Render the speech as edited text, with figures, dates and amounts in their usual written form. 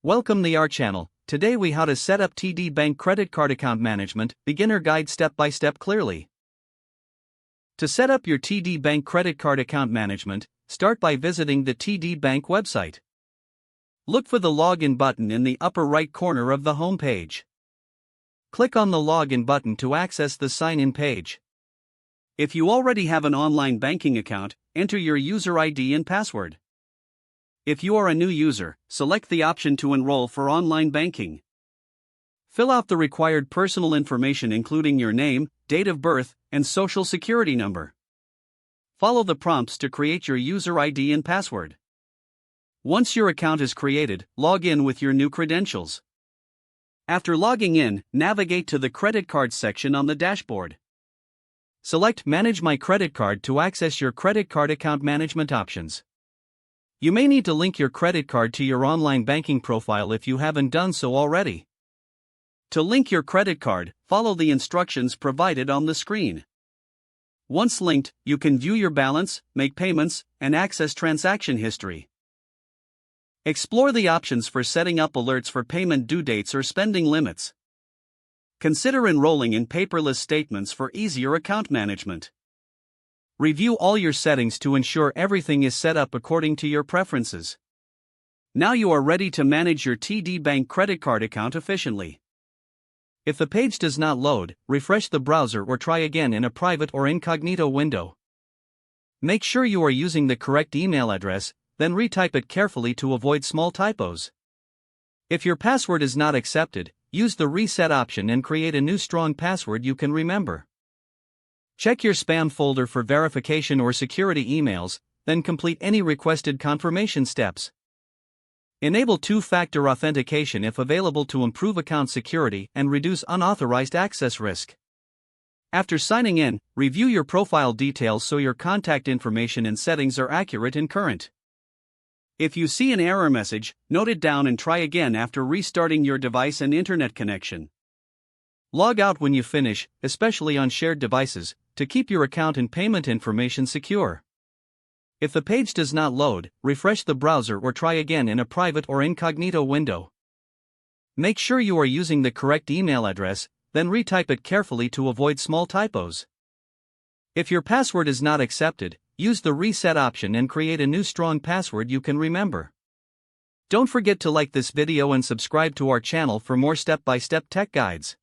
Welcome to our channel. Today we how to set up TD Bank credit card account management, beginner guide step by step clearly. To set up your TD Bank credit card account management, start by visiting the TD Bank website. Look for the login button in the upper right corner of the home page. Click on the login button to access the sign-in page. If you already have an online banking account, enter your user ID and password. If you are a new user, select the option to enroll for online banking. Fill out the required personal information including your name, date of birth, and social security number. Follow the prompts to create your user ID and password. Once your account is created, log in with your new credentials. After logging in, navigate to the credit card section on the dashboard. Select Manage My Credit Card to access your credit card account management options. You may need to link your credit card to your online banking profile if you haven't done so already. To link your credit card, follow the instructions provided on the screen. Once linked, you can view your balance, make payments, and access transaction history. Explore the options for setting up alerts for payment due dates or spending limits. Consider enrolling in paperless statements for easier account management. Review all your settings to ensure everything is set up according to your preferences. Now you are ready to manage your TD Bank credit card account efficiently. If the page does not load, refresh the browser or try again in a private or incognito window. Make sure you are using the correct email address, then retype it carefully to avoid small typos. If your password is not accepted, use the reset option and create a new strong password you can remember. Check your spam folder for verification or security emails, then complete any requested confirmation steps. Enable two-factor authentication if available to improve account security and reduce unauthorized access risk. After signing in, review your profile details so your contact information and settings are accurate and current. If you see an error message, note it down and try again after restarting your device and internet connection. Log out when you finish, especially on shared devices, to keep your account and payment information secure. If the page does not load, refresh the browser or try again in a private or incognito window. Make sure you are using the correct email address, then retype it carefully to avoid small typos. If your password is not accepted, use the reset option and create a new strong password you can remember. Don't forget to like this video and subscribe to our channel for more step-by-step tech guides.